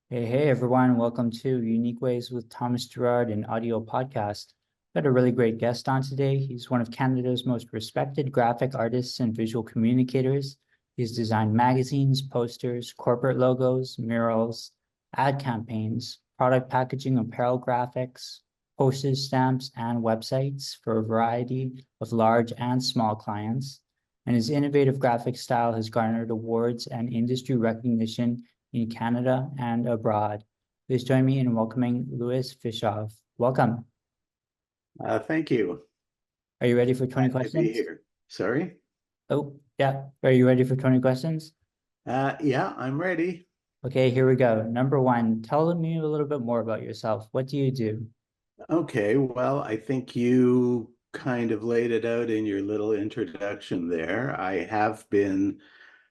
Hey everyone, welcome to Unique Ways with Thomas Gerard, an audio podcast. Got a really great guest on today. He's one of Canada's most respected graphic artists and visual communicators. He's designed magazines, posters, corporate logos, murals, ad campaigns, product packaging, apparel graphics, postage stamps, and websites for a variety of large and small clients. And his innovative graphic style has garnered awards and industry recognition in Canada and abroad. Please join me in welcoming Louis Fishauf. Welcome. Thank you. Are you ready for 20 Glad to be questions? here. Sorry? Oh, yeah. Are you ready for 20 questions? Yeah, I'm ready. Okay, here we go. Number one, tell me a little bit more about yourself. What do you do? Okay, well, I think you kind of laid it out in your little introduction there. I have been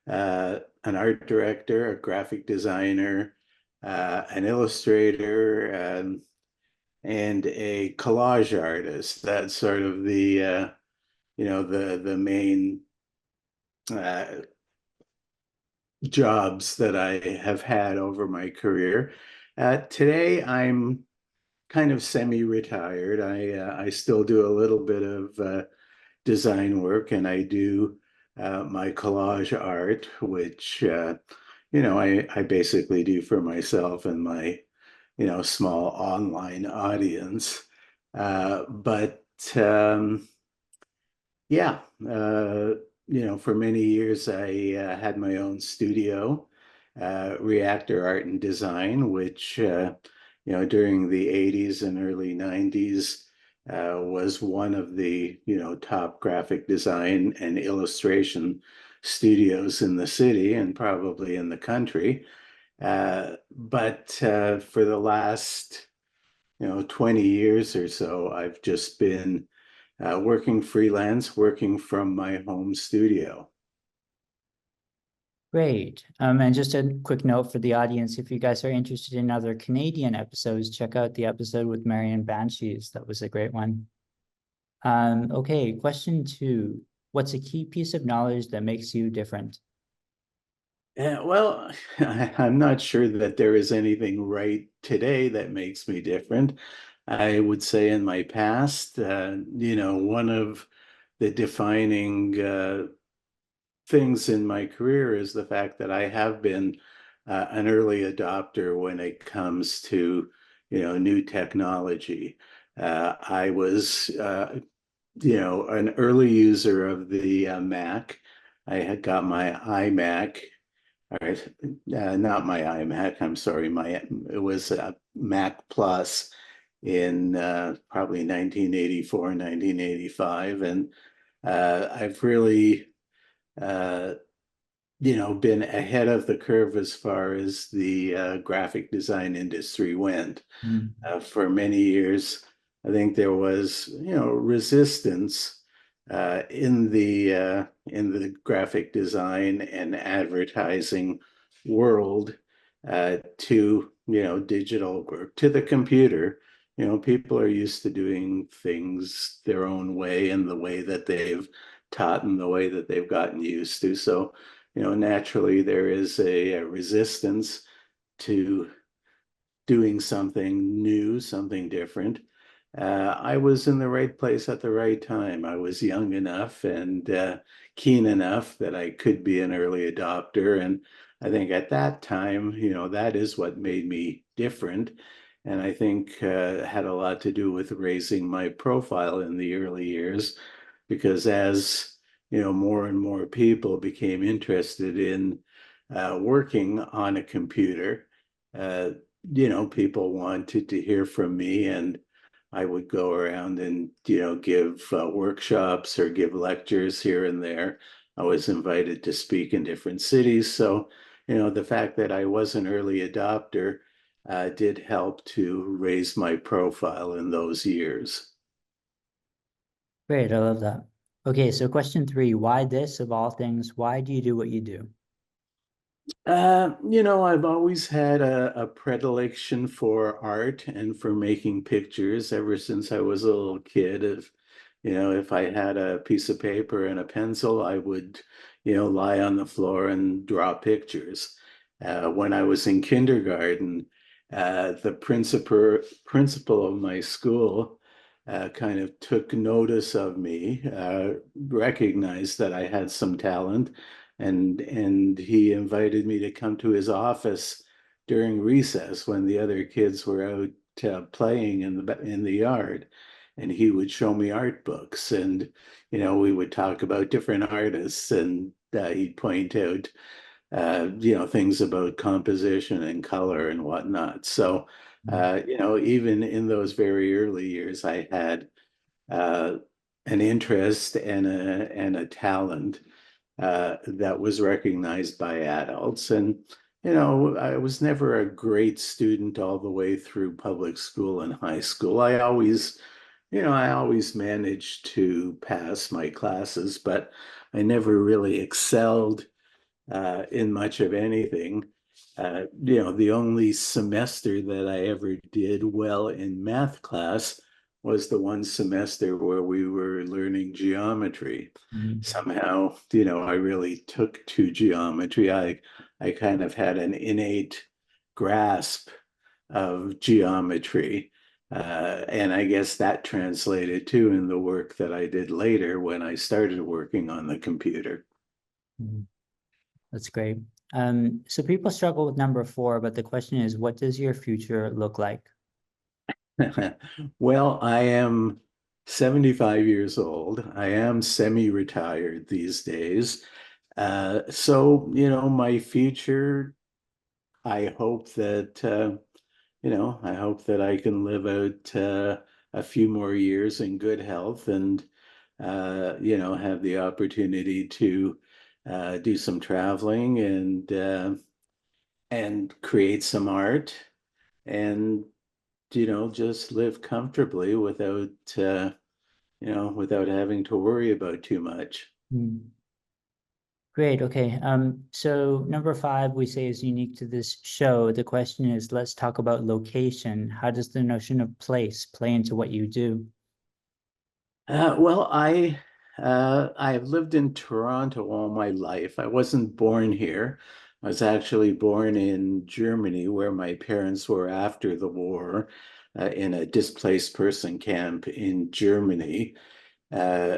an art director, a graphic designer, an illustrator, and a collage artist. That's sort of the main uh, jobs that I have had over my career. Today, I'm kind of semi-retired. I still do a little bit of design work, and I do my collage art, which I basically do for myself and my small online audience. But yeah, for many years I had my own studio, Reactor Art and Design, which during the 80s and early 90s was one of the top graphic design and illustration studios in the city and probably in the country. But for the last 20 years or so, I've just been working freelance, working from my home studio. Great. And just a quick note for the audience, if you guys are interested in other Canadian episodes, check out the episode with Marion Banshees. That was a great one. Okay, question two. What's a key piece of knowledge that makes you different? Well, I'm not sure that there is anything right today that makes me different. I would say in my past, one of the defining things in my career is the fact that I have been an early adopter when it comes to, new technology. I was, an early user of the Mac. I had got my iMac, all right, not my iMac, I'm sorry, it was a Mac Plus in probably 1984, 1985. And I've really uh, been ahead of the curve as far as the graphic design industry went. Mm. For many years, I think there was, resistance in the graphic design and advertising world to, digital or to the computer. People are used to doing things their own way and the way that they've taught and the way that they've gotten used to. So, naturally there is a resistance to doing something new, something different. I was in the right place at the right time. I was young enough and keen enough that I could be an early adopter. And I think at that time, that is what made me different. And I think had a lot to do with raising my profile in the early years, because as more and more people became interested in working on a computer, uh, people wanted to hear from me, and I would go around and, give workshops or give lectures here and there. I was invited to speak in different cities. So, the fact that I was an early adopter did help to raise my profile in those years. Great, I love that. Okay, so question three, why this of all things? Why do you do what you do? I've always had a predilection for art and for making pictures ever since I was a little kid. If I had a piece of paper and a pencil, I would, lie on the floor and draw pictures. When I was in kindergarten, the principal of my school kind of took notice of me, recognized that I had some talent, and he invited me to come to his office during recess when the other kids were out playing in the yard, and he would show me art books, and we would talk about different artists, and he'd point out things about composition and color and whatnot. So, even in those very early years, I had uh, an interest and a talent that was recognized by adults. And, I was never a great student all the way through public school and high school. I always managed to pass my classes, but I never really excelled in much of anything. The only semester that I ever did well in math class was the one semester where we were learning geometry. Mhm. Somehow, I really took to geometry. I kind of had an innate grasp of geometry. And I guess that translated too in the work that I did later when I started working on the computer. Mhm. That's great. So people struggle with number four, but the question is, what does your future look like? Well, I am 75 years old. I am semi-retired these days. So, my future, I hope that, I hope that I can live out a few more years in good health and, have the opportunity to do some traveling and create some art and just live comfortably without having to worry about too much. Hmm. Great. Okay. So number five, we say is unique to this show. The question is, let's talk about location. How does the notion of place play into what you do? Well, I've lived in Toronto all my life. I wasn't born here. I was actually born in Germany, where my parents were after the war, in a displaced person camp in Germany.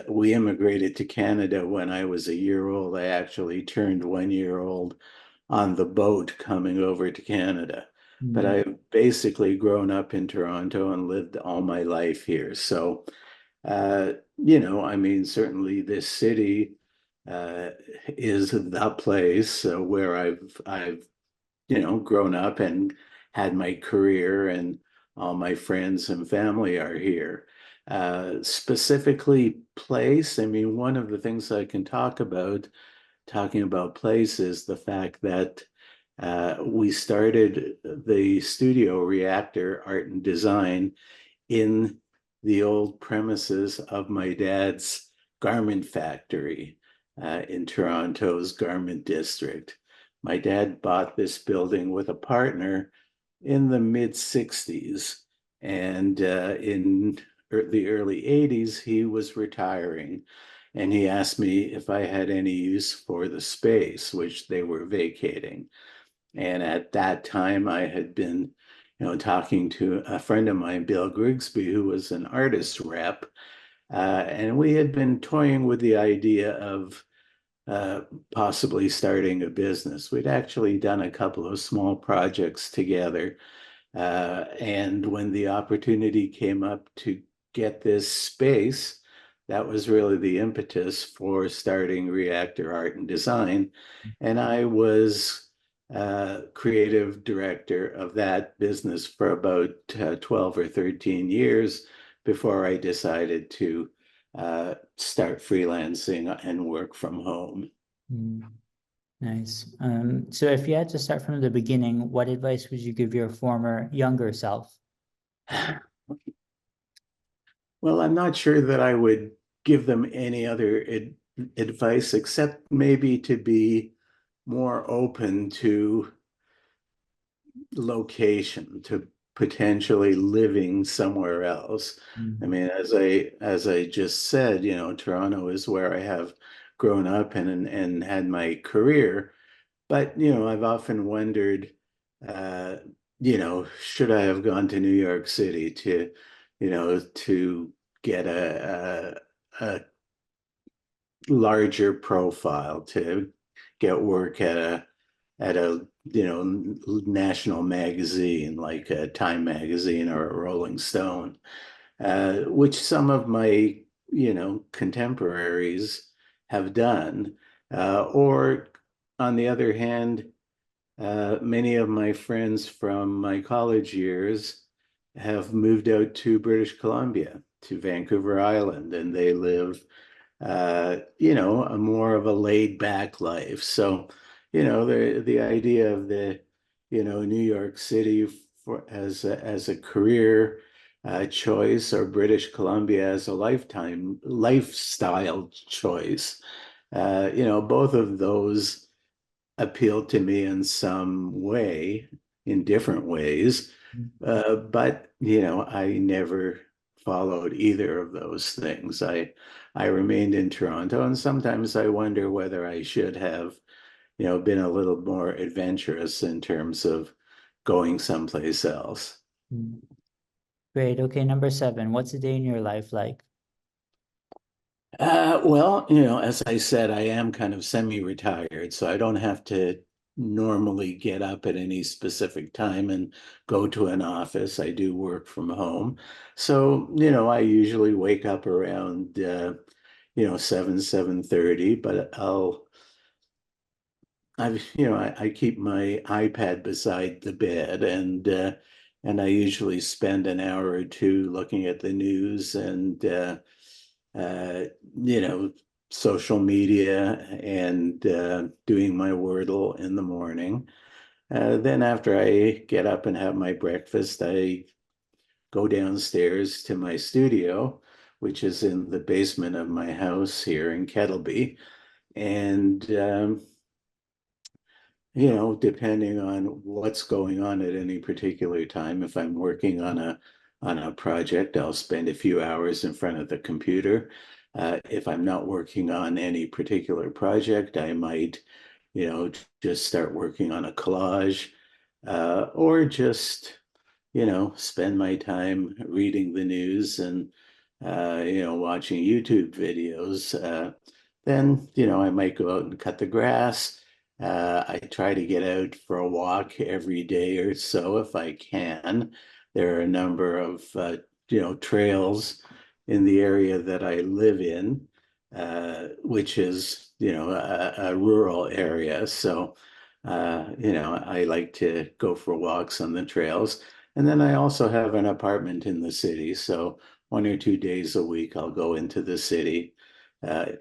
We immigrated to Canada when I was a year old. I actually turned 1 year old on the boat coming over to Canada. But Mm, I've basically grown up in Toronto and lived all my life here. So, I mean, certainly this city uh, is the place where I've grown up and had my career, and all my friends and family are here. Specifically place, I mean, one of the things I can talking about place is the fact that we started the studio Reactor Art and Design in the old premises of my dad's garment factory in Toronto's garment district. My dad bought this building with a partner in the mid 60s. And in the early 80s, he was retiring. And he asked me if I had any use for the space, which they were vacating. And at that time, I had been, talking to a friend of mine, Bill Grigsby, who was an artist rep. And we had been toying with the idea of uh, possibly starting a business. We'd actually done a couple of small projects together. And when the opportunity came up to get this space, that was really the impetus for starting Reactor Art and Design. And I was creative director of that business for about 12 or 13 years before I decided to start freelancing and work from home. mm, nice. So if you had to start from the beginning, what advice would you give your former younger self? Well, I'm not sure that I would give them any other advice except maybe to be more open to location, to potentially living somewhere else. I Mm, mean, as I just said, Toronto is where I have grown up and had my career. but I've often wondered, uh, should I have gone to New York City to get a larger profile, to get work at a national magazine like a Time magazine or a Rolling Stone, which some of my contemporaries have done, or on the other hand, many of my friends from my college years have moved out to British Columbia, to Vancouver Island, and they live a more of a laid back life. So, the idea of New York City as a career choice, or British Columbia as a lifestyle choice. Both of those appeal to me in some way, in different ways. But I never followed either of those things. I remained in Toronto, and sometimes I wonder whether I should have, been a little more adventurous in terms of going someplace else. Mm. Great. Okay, number 7. What's a day in your life like? Well, as I said, I am kind of semi-retired, so I don't have to normally get up at any specific time and go to an office. I do work from home. So, I usually wake up around 7:30, but I keep my iPad beside the bed, and I usually spend an hour or two looking at the news and uh, you know, social media, and doing my Wordle in the morning. Then after I get up and have my breakfast, I go downstairs to my studio, which is in the basement of my house here in Kettleby. And depending on what's going on at any particular time, if I'm working on a project, I'll spend a few hours in front of the computer. If I'm not working on any particular project, I might, just start working on a collage, or just, spend my time reading the news and, watching YouTube videos. Then, I might go out and cut the grass. I try to get out for a walk every day or so if I can. There are a number of trails in the area that I live in, which is a rural area. So I like to go for walks on the trails. And then I also have an apartment in the city. So 1 or 2 days a week, I'll go into the city,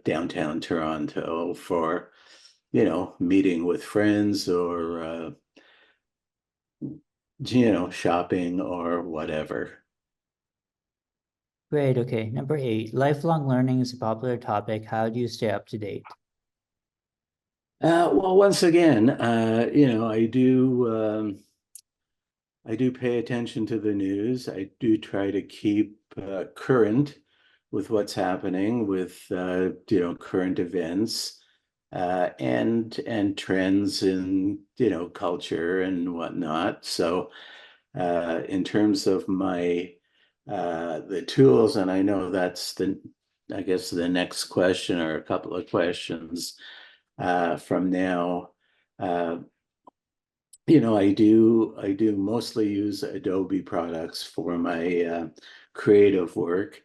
downtown Toronto, for meeting with friends, or shopping or whatever. Great. Okay, number 8. Lifelong learning is a popular topic. How do you stay up to date? Well, once again, I do pay attention to the news. I do try to keep current with what's happening with current events, and trends in culture and whatnot. So in terms of my the tools, and I know that's I guess the next question, or a couple of questions from now. Uh, I do mostly use Adobe products for my creative work,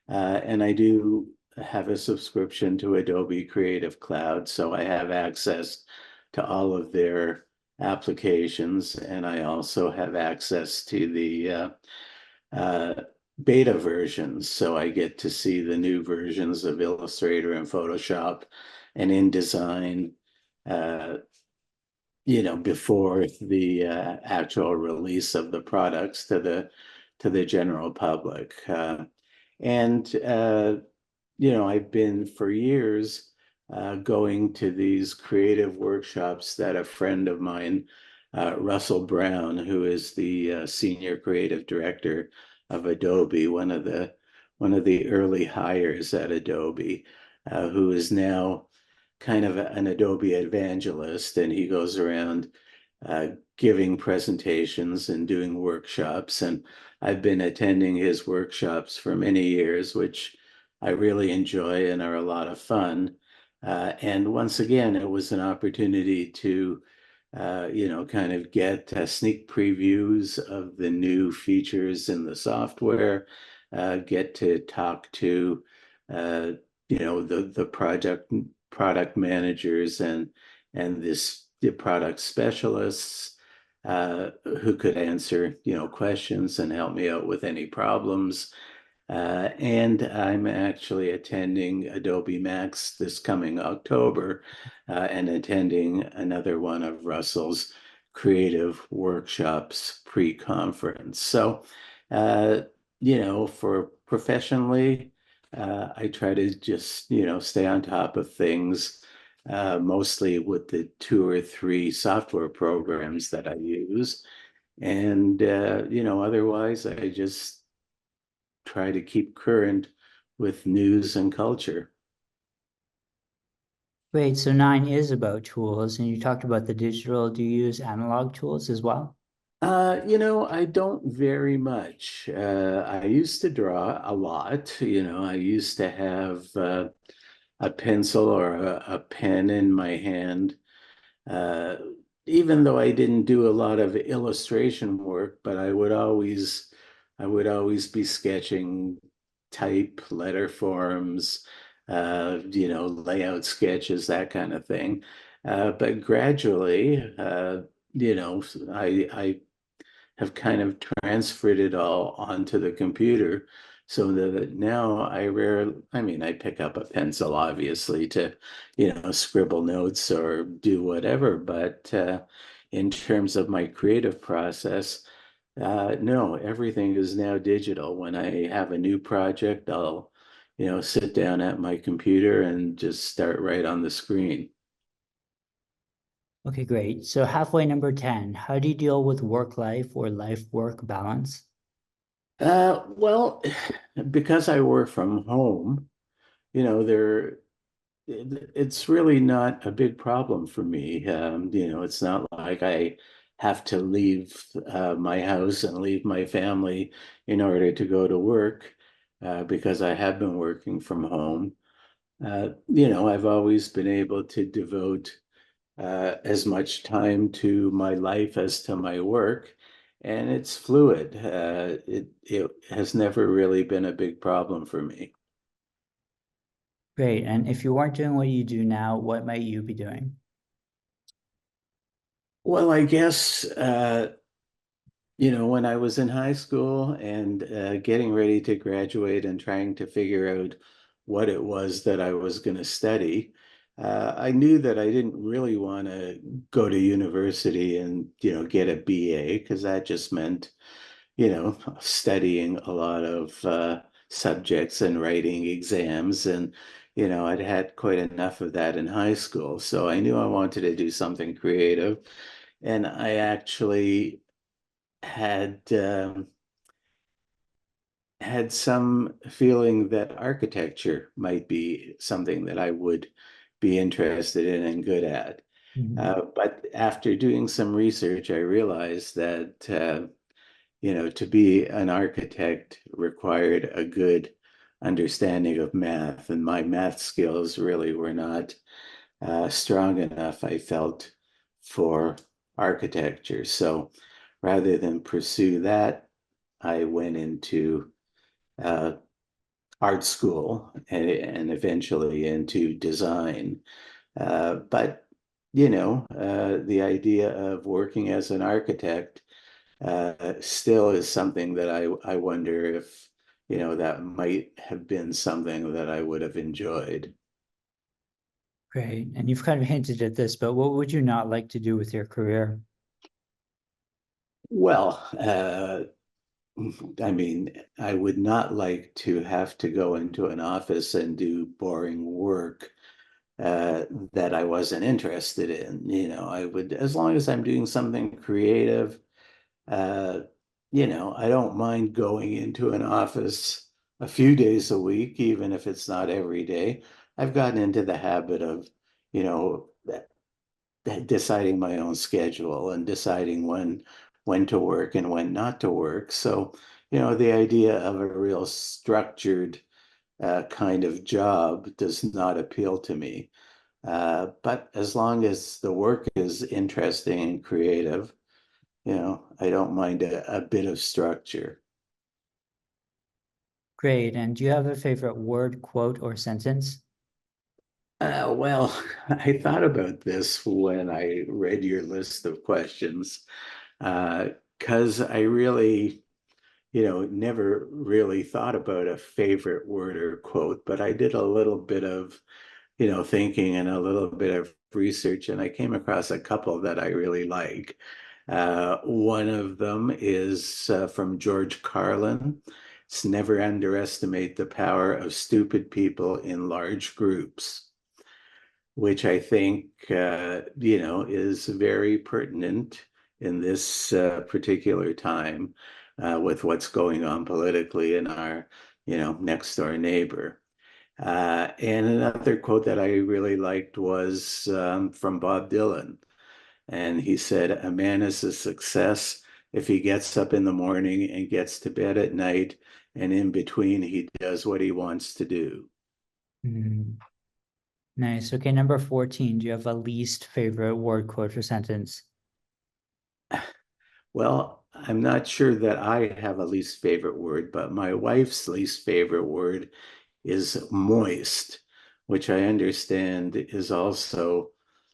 and I do have a subscription to Adobe Creative Cloud, so I have access to all of their applications, and I also have access to the uh, beta versions, so I get to see the new versions of Illustrator and Photoshop and InDesign. Uh, before the actual release of the products to the general public. And I've been for years going to these creative workshops that a friend of mine, Russell Brown, who is the senior creative director of Adobe, one of the early hires at Adobe, who is now kind of an Adobe evangelist, and he goes around giving presentations and doing workshops. And I've been attending his workshops for many years, which I really enjoy and are a lot of fun. And once again, it was an opportunity to, kind of get sneak previews of the new features in the software, get to talk to, uh, the product managers and the product specialists who could answer, questions and help me out with any problems. And I'm actually attending Adobe Max this coming October, and attending another one of Russell's creative workshops pre-conference. So, uh, for professionally, I try to just, stay on top of things, mostly with the 2 or 3 software programs that I use. And, otherwise, I just try to keep current with news and culture. Great. So 9 is about tools, and you talked about the digital. Do you use analog tools as well? I don't very much. I used to draw a lot. I used to have a pencil or a pen in my hand. Uh, Even though I didn't do a lot of illustration work, but I would always be sketching type, letter forms, layout sketches, that kind of thing. But gradually, you know, I have kind of transferred it all onto the computer so that now I pick up a pencil obviously to, scribble notes or do whatever, but in terms of my creative process, no, everything is now digital. When I have a new project, I'll, sit down at my computer and just start right on the screen. Okay, great. So halfway number 10, how do you deal with work life or life work balance? Well, because I work from home, there it's really not a big problem for me. It's not like I have to leave my house and leave my family in order to go to work, because I have been working from home. I've always been able to devote as much time to my life as to my work, and it's fluid. It has never really been a big problem for me. Great. And if you weren't doing what you do now, what might you be doing? Well, I guess when I was in high school and getting ready to graduate and trying to figure out what it was that I was going to study, I knew that I didn't really want to go to university and, get a BA, because that just meant, studying a lot of subjects and writing exams. And, I'd had quite enough of that in high school. So I knew I wanted to do something creative. And I actually had some feeling that architecture might be something that I would be interested in and good at. Mhm. But after doing some research, I realized that to be an architect required a good understanding of math, and my math skills really were not strong enough, I felt, for architecture. So rather than pursue that, I went into uh, art school and eventually into design. But, the idea of working as an architect still is something that I wonder if, that might have been something that I would have enjoyed. Great. And you've kind of hinted at this, but what would you not like to do with your career? Well, I would not like to have to go into an office and do boring work that I wasn't interested in. I would, as long as I'm doing something creative, uh, I don't mind going into an office a few days a week, even if it's not every day. I've gotten into the habit of, you know, deciding my own schedule and deciding when to work and when not to work. So, the idea of a real structured kind of job does not appeal to me. But as long as the work is interesting and creative, I don't mind a bit of structure. Great. And do you have a favorite word, quote, or sentence? Well, I thought about this when I read your list of questions, because I really, never really thought about a favorite word or quote, but I did a little bit of, thinking and a little bit of research, and I came across a couple that I really like. One of them is from George Carlin. It's never underestimate the power of stupid people in large groups, which I think, is very pertinent in this particular time with what's going on politically in our, next door neighbor. And another quote that I really liked was from Bob Dylan. And he said, "A man is a success if he gets up in the morning and gets to bed at night, and in between, he does what he wants to do." Hmm, nice. Okay, number 14. Do you have a least favorite word, quote, or sentence? Well, I'm not sure that I have a least favorite word, but my wife's least favorite word is moist, which I understand is also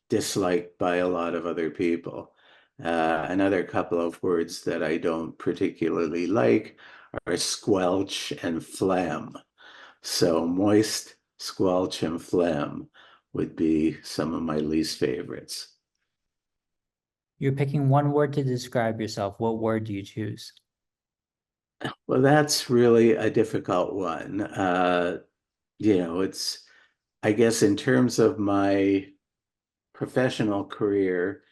disliked by a lot of other people. Another couple of words that I don't particularly like are squelch and phlegm. So moist, squelch, and phlegm would be some of my least favorites. You're picking one word to describe yourself. What word do you choose? Well, that's really a difficult one. It's, I guess, in terms of my professional career,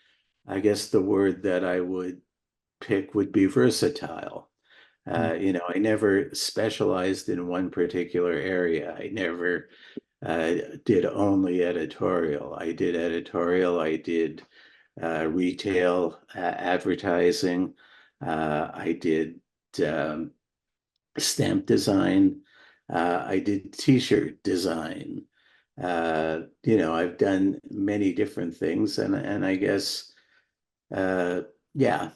I guess the word that I would pick would be versatile. Hmm. I never specialized in one particular area. I never did only editorial. I did editorial, I did retail advertising, I did um, stamp design. I did t-shirt design. I've done many different things, and I guess, uh, yeah,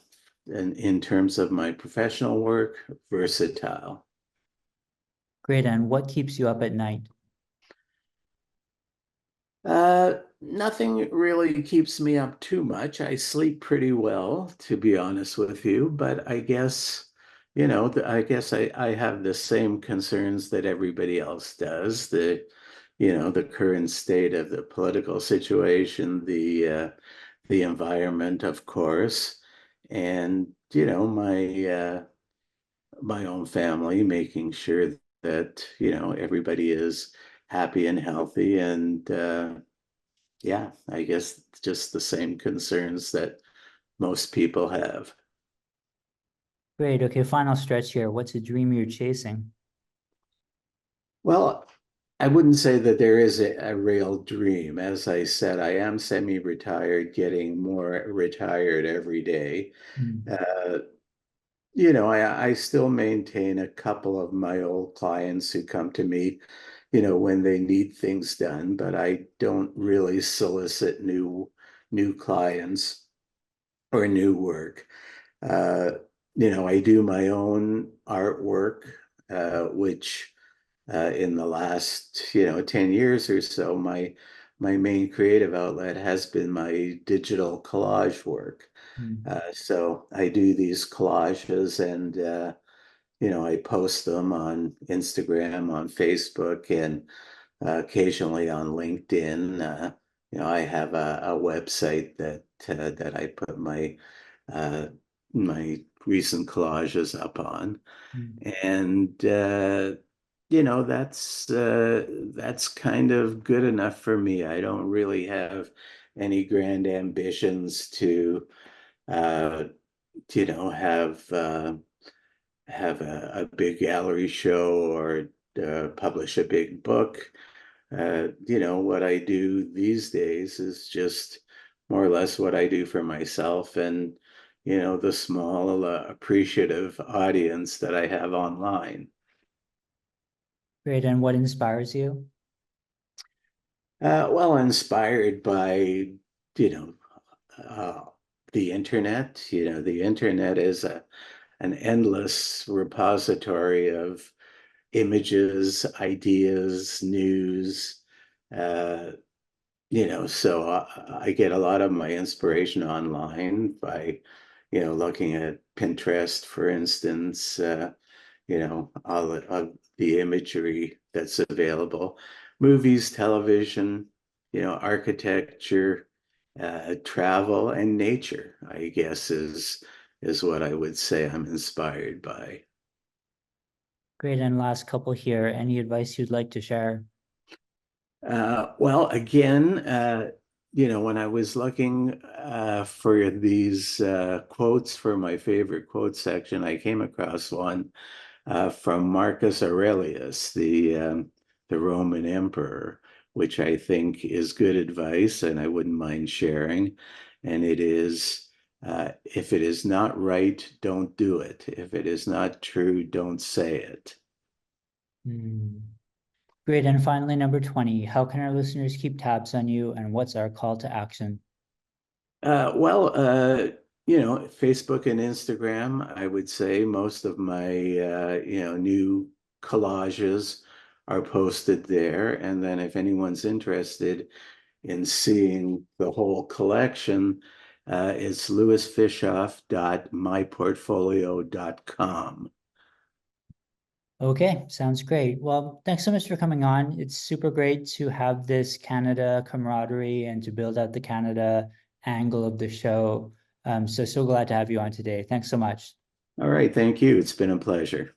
and in terms of my professional work, versatile. Great. And what keeps you up at night? Nothing really keeps me up too much. I sleep pretty well, to be honest with you, but I guess, I guess I have the same concerns that everybody else does. The current state of the political situation, the environment, of course, and, my own family, making sure that, everybody is happy and healthy and, yeah, I guess it's just the same concerns that most people have. Great. Okay, final stretch here. What's a dream you're chasing? Well, I wouldn't say that there is a real dream. As I said, I am semi-retired, getting more retired every day. Hmm. Uh, I still maintain a couple of my old clients who come to me, when they need things done, but I don't really solicit new clients or new work. Uh, I do my own artwork, which in the last, 10 years or so, my main creative outlet has been my digital collage work. Hmm. So I do these collages and, I post them on Instagram, on Facebook, and occasionally on LinkedIn. I have a website that I put uh, my recent collages up on, Hmm. and that's kind of good enough for me. I don't really have any grand ambitions to uh, have a big gallery show or publish a big book. What I do these days is just more or less what I do for myself and, the small, appreciative audience that I have online. Great. And what inspires you? Well, inspired by, you know, uh, the internet. The internet is an endless repository of images, ideas, news. Uh, so I get a lot of my inspiration online by, looking at Pinterest, for instance, all of the imagery that's available, movies, television, architecture, travel, and nature, I guess is what I would say I'm inspired by. Great. And last couple here, any advice you'd like to share? Well, again, when I was looking for these quotes for my favorite quote section, I came across one from Marcus Aurelius, the Roman emperor, which I think is good advice, and I wouldn't mind sharing. And it is, if it is not right, don't do it. If it is not true, don't say it. Hmm. Great. And finally, number 20, how can our listeners keep tabs on you and what's our call to action? Well, Facebook and Instagram, I would say most of my, new collages are posted there. And then if anyone's interested in seeing the whole collection, it's lewisfishoff.myportfolio.com. Okay, sounds great. Well, thanks so much for coming on. It's super great to have this Canada camaraderie and to build out the Canada angle of the show. So glad to have you on today. Thanks so much. All right, thank you. It's been a pleasure.